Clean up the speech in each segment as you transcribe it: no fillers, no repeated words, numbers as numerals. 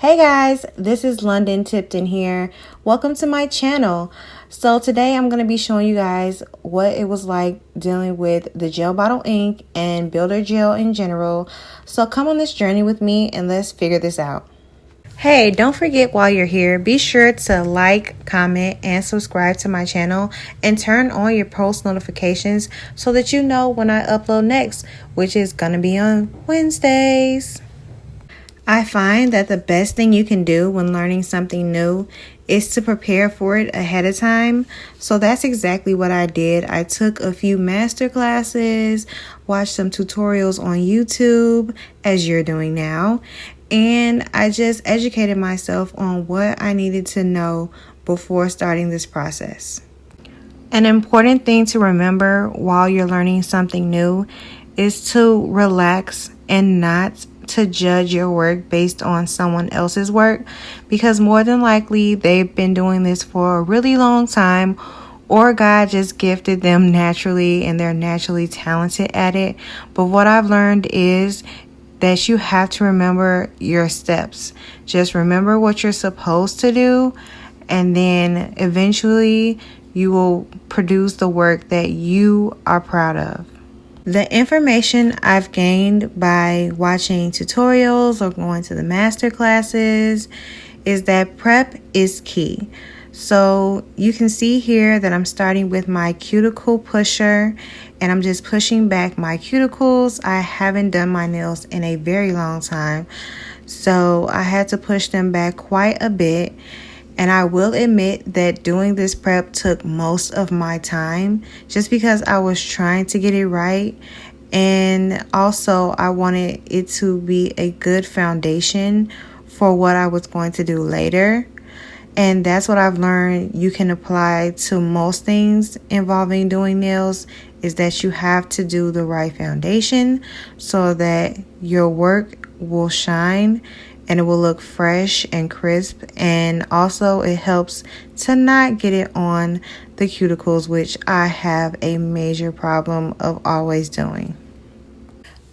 Hey guys, this is London Tipton here. Welcome to my channel. So today I'm going to be showing you guys what it was like dealing with the Gel Bottle Inc and Builder Gel in general. So come on this journey with me and let's figure this out. Hey, don't forget while you're here, be sure to like, comment, and subscribe to my channel and turn on your post notifications so that you know when I upload next, which is going to be on Wednesdays. I find that the best thing you can do when learning something new is to prepare for it ahead of time. So that's exactly what I did. I took a few master classes, watched some tutorials on YouTube, as you're doing now, and I just educated myself on what I needed to know before starting this process. An important thing to remember while you're learning something new is to relax and not to judge your work based on someone else's work, because more than likely they've been doing this for a really long time, or God just gifted them naturally and they're naturally talented at it. But what I've learned is that you have to remember your steps. Just remember what you're supposed to do, and then eventually you will produce the work that you are proud of. The information I've gained by watching tutorials or going to the master classes is that prep is key. So you can see here that I'm starting with my cuticle pusher, and I'm just pushing back my cuticles. I haven't done my nails in a very long time, so I had to push them back quite a bit. And I will admit that doing this prep took most of my time just because I was trying to get it right. And also I wanted it to be a good foundation for what I was going to do later. And that's what I've learned you can apply to most things involving doing nails, is that you have to do the right foundation so that your work will shine and it will look fresh and crisp. And also it helps to not get it on the cuticles, which I have a major problem of always doing.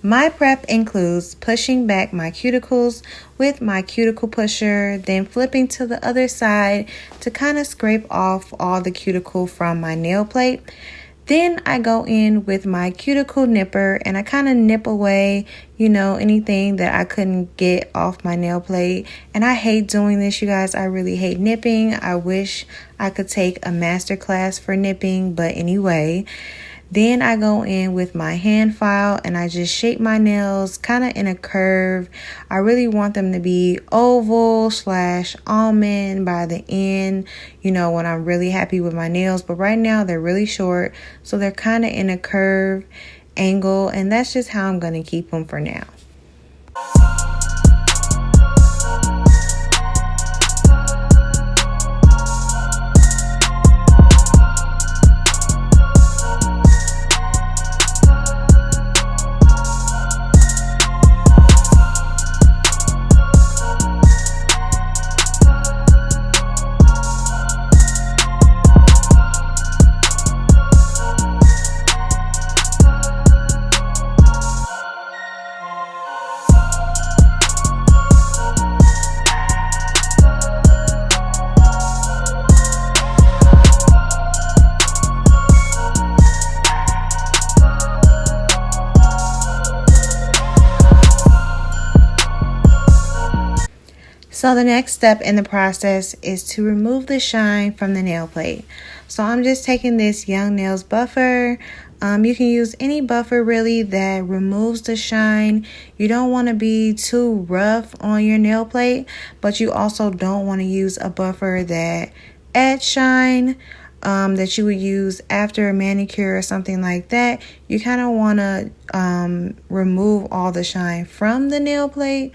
My prep includes pushing back my cuticles with my cuticle pusher, then flipping to the other side to kind of scrape off all the cuticle from my nail plate. Then I go in with my cuticle nipper and I kind of nip away, anything that I couldn't get off my nail plate. And I hate doing this, you guys. I really hate nipping. I wish I could take a master class for nipping, but anyway. Then I go in with my hand file and I just shape my nails kind of in a curve. I really want them to be oval/almond by the end, when I'm really happy with my nails. But right now they're really short, so they're kind of in a curve angle, and that's just how I'm going to keep them for now. So the next step in the process is to remove the shine from the nail plate. So I'm just taking this Young Nails buffer. You can use any buffer really that removes the shine. You don't want to be too rough on your nail plate, but you also don't want to use a buffer that adds shine, that you would use after a manicure or something like that. You kind of want to remove all the shine from the nail plate.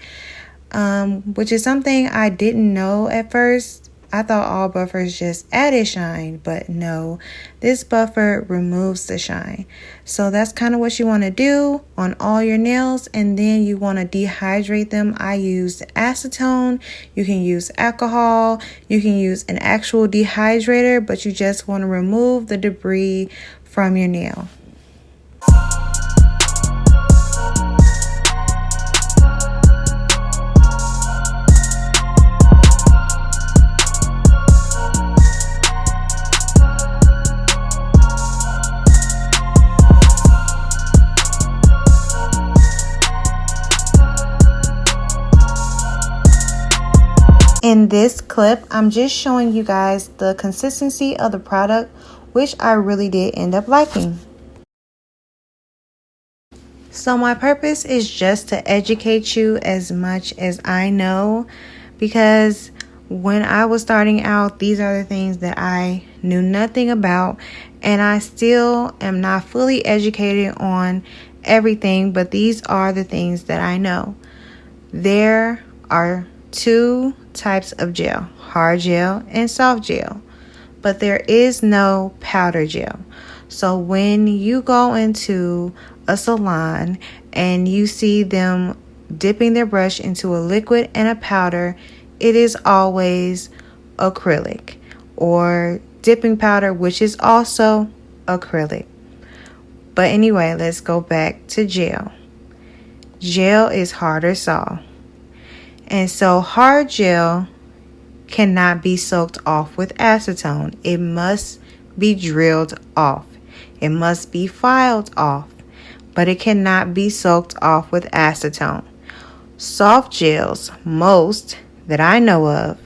Which is something I didn't know at first. I thought all buffers just added shine, but no, this buffer removes the shine. So that's kind of what you want to do on all your nails, and then you want to dehydrate them. I used acetone. You can use alcohol. You can use an actual dehydrator, but you just want to remove the debris from your nail. In this clip, I'm just showing you guys the consistency of the product, which I really did end up liking. So my purpose is just to educate you as much as I know, because when I was starting out, these are the things that I knew nothing about, and I still am not fully educated on everything, but these are the things that I know. There are two types of gel, hard gel and soft gel, but there is no powder gel. So when you go into a salon and you see them dipping their brush into a liquid and a powder, it is always acrylic or dipping powder, which is also acrylic. But anyway, let's go back to gel. Gel is hard or soft. And so hard gel cannot be soaked off with acetone. It must be drilled off. It must be filed off, but it cannot be soaked off with acetone. Soft gels, most that I know of,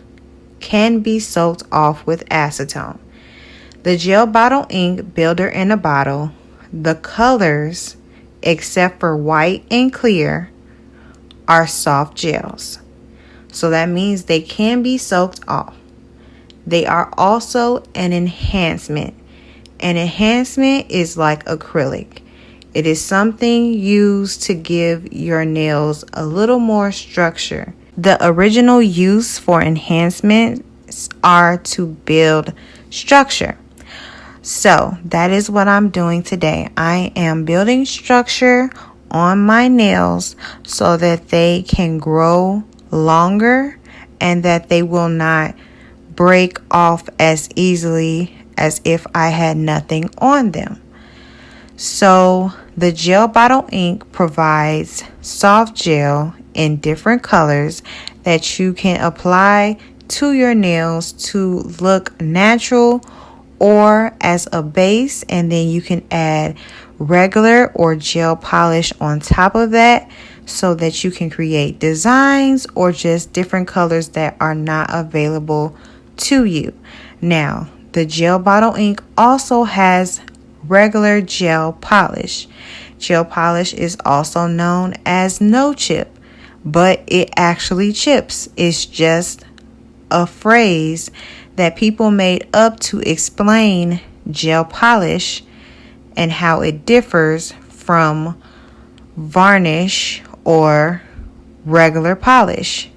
can be soaked off with acetone. The Gel Bottle Inc Builder in a Bottle, the colors, except for white and clear, are soft gels. So that means they can be soaked off. They are also an enhancement. An enhancement is like acrylic. It is something used to give your nails a little more structure. The original use for enhancements are to build structure. So that is what I'm doing today. I am building structure on my nails so that they can grow longer and that they will not break off as easily as if I had nothing on them. So the Gel Bottle Inc provides soft gel in different colors that you can apply to your nails to look natural or as a base, and then you can add regular or gel polish on top of that so that you can create designs or just different colors that are not available to you. Now, the Gel Bottle Inc also has regular gel polish. Gel polish is also known as no chip, but it actually chips. It's just a phrase that people made up to explain gel polish and how it differs from varnish or regular polish.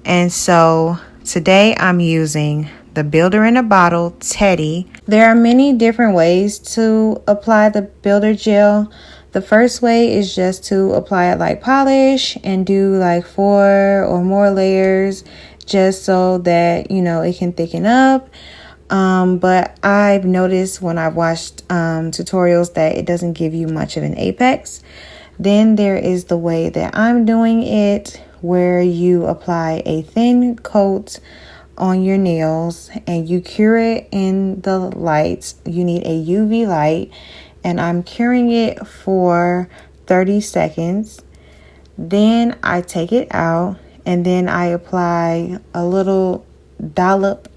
And so today I'm using the Builder in a Bottle Teddy. There are many different ways to apply the builder gel. The first way is just to apply it like polish and do like 4 or more layers just so that, you know, it can thicken up. But I've noticed when I've watched tutorials that it doesn't give you much of an apex. Then there is the way that I'm doing it, where you apply a thin coat on your nails and you cure it in the lights. You need a UV light, and I'm curing it for 30 seconds. Then I take it out and then I apply a little dollop.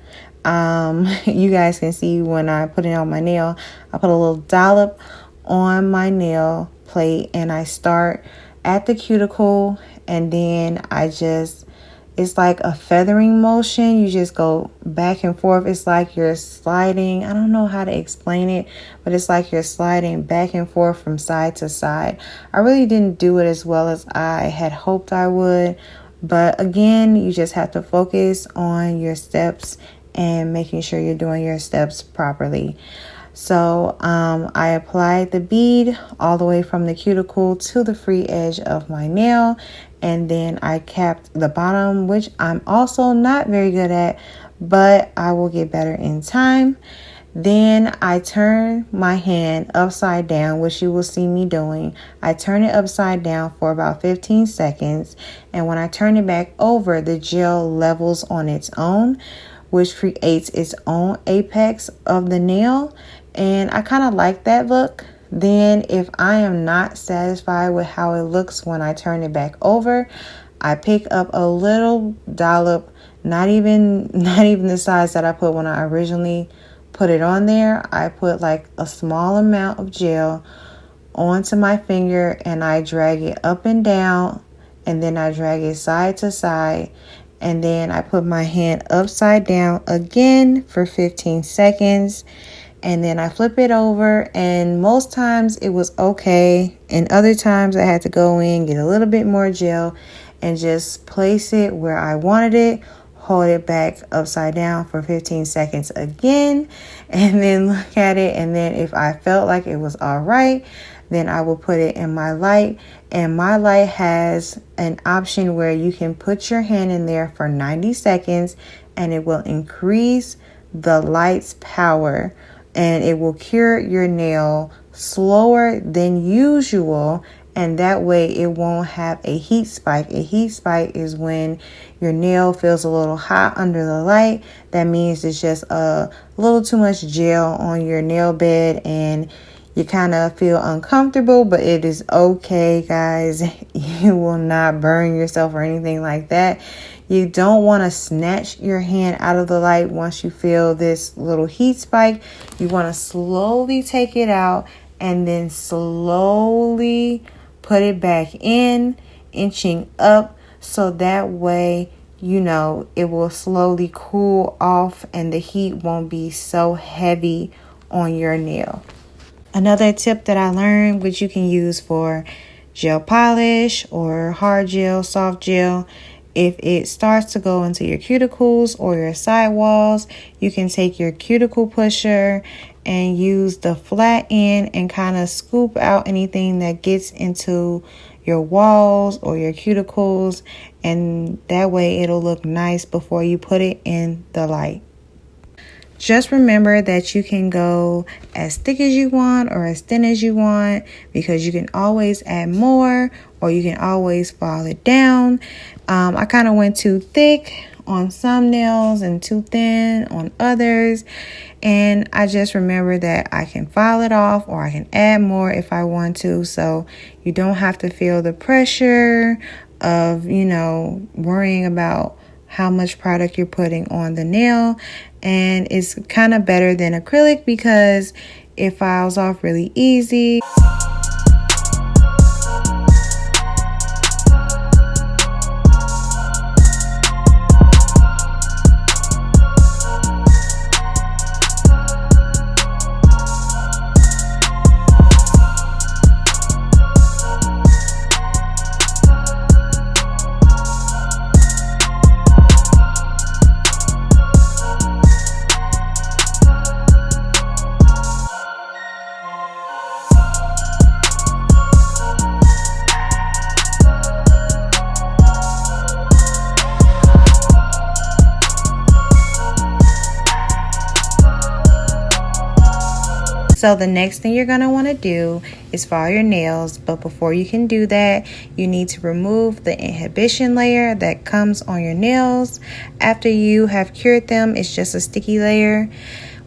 You guys can see when I put it on my nail, I put a little dollop on my nail plate, and I start at the cuticle, and then it's like a feathering motion. You just go back and forth. It's like you're sliding. I don't know how to explain it, but it's like you're sliding back and forth from side to side. I really didn't do it as well as I had hoped I would. But again, you just have to focus on your steps and making sure you're doing your steps properly. So I applied the bead all the way from the cuticle to the free edge of my nail. And then I capped the bottom, which I'm also not very good at, but I will get better in time. Then I turn my hand upside down, which you will see me doing. I turn it upside down for about 15 seconds. And when I turn it back over, the gel levels on its own, which creates its own apex of the nail. And I kind of like that look. Then if I am not satisfied with how it looks when I turn it back over, I pick up a little dollop, Not even the size that I put when I originally put it on there. I put like a small amount of gel onto my finger and I drag it up and down, and then I drag it side to side, and then I put my hand upside down again for 15 seconds, and then I flip it over, and most times it was okay, and other times I had to go in, get a little bit more gel and just place it where I wanted it, hold it back upside down for 15 seconds again, and then look at it, and then if I felt like it was all right, then I will put it in my light. And my light has an option where you can put your hand in there for 90 seconds and it will increase the light's power, and it will cure your nail slower than usual, and that way it won't have a heat spike. A heat spike is when your nail feels a little hot under the light. That means it's just a little too much gel on your nail bed and you kind of feel uncomfortable, but it is okay, guys. You will not burn yourself or anything like that. You don't want to snatch your hand out of the light once you feel this little heat spike. You want to slowly take it out and then slowly put it back in, inching up, so that way, you know, it will slowly cool off and the heat won't be so heavy on your nail. Another tip that I learned, which you can use for gel polish or hard gel, soft gel, if it starts to go into your cuticles or your sidewalls, you can take your cuticle pusher and use the flat end and kind of scoop out anything that gets into your walls or your cuticles, and that way it'll look nice before you put it in the light. Just remember that you can go as thick as you want or as thin as you want, because you can always add more or you can always file it down. I kind of went too thick on some nails and too thin on others, and I just remember that I can file it off or I can add more if I want to, so you don't have to feel the pressure of, you know, worrying about how much product you're putting on the nail. And it's kind of better than acrylic because it files off really easy. So the next thing you're going to want to do is file your nails, but before you can do that, you need to remove the inhibition layer that comes on your nails. After you have cured them, it's just a sticky layer.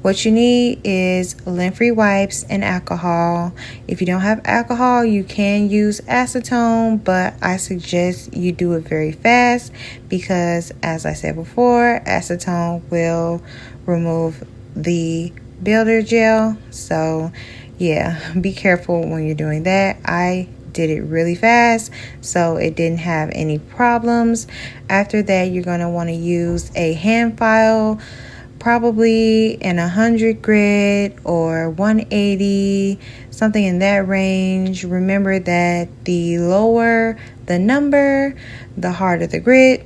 What you need is lint-free wipes and alcohol. If you don't have alcohol, you can use acetone, but I suggest you do it very fast because, as I said before, acetone will remove the builder gel. So yeah, be careful when you're doing that. I did it really fast, so it didn't have any problems. After that, you're going to want to use a hand file, probably in 100 grit or 180, something in that range. Remember that the lower the number, the harder the grit.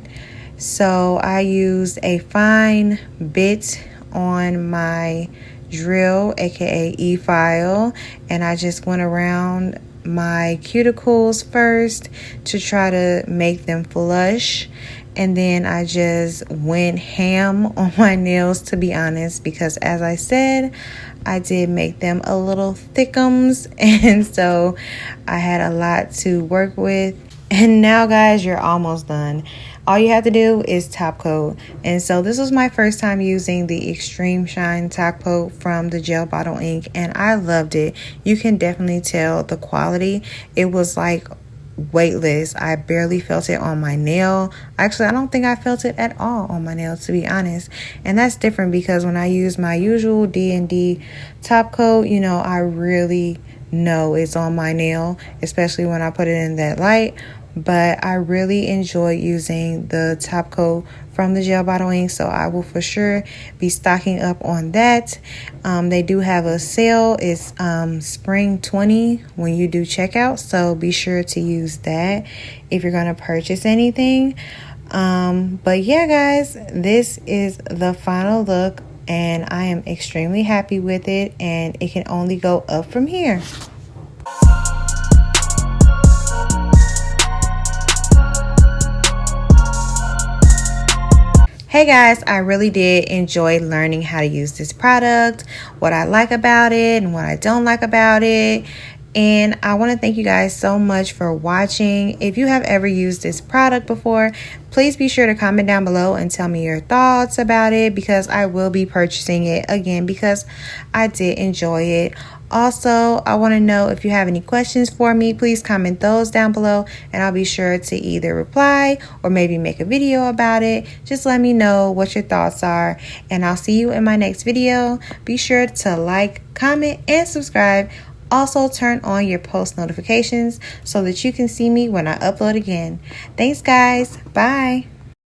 So I used a fine bit on my drill, aka e-file, and I just went around my cuticles first to try to make them flush, and then I just went ham on my nails, to be honest, because as I said, I did make them a little thickums, and so I had a lot to work with. And now, guys, you're almost done. All you have to do is top coat. And so this was my first time using the Extreme Shine top coat from the Gel Bottle Inc. And I loved it. You can definitely tell the quality. It was like weightless. I barely felt it on my nail. Actually, I don't think I felt it at all on my nail, to be honest. And that's different because when I use my usual D&D top coat, you know, I really know it's on my nail, especially when I put it in that light. But I really enjoy using the top coat from the Gel Bottle Inc, so I will for sure be stocking up on that. They do have a sale. It's spring 20 when you do checkout, so be sure to use that if you're going to purchase anything. But yeah, guys, this is the final look, and I am extremely happy with it, and it can only go up from here. Hey guys, I really did enjoy learning how to use this product, what I like about it and what I don't like about it. And I want to thank you guys so much for watching. If you have ever used this product before, please be sure to comment down below and tell me your thoughts about it, because I will be purchasing it again because I did enjoy it. Also, I want to know if you have any questions for me. Please comment those down below and I'll be sure to either reply or maybe make a video about it. Just let me know what your thoughts are, and I'll see you in my next video. Be sure to like, comment, and subscribe. Also, turn on your post notifications so that you can see me when I upload again. Thanks, guys. Bye.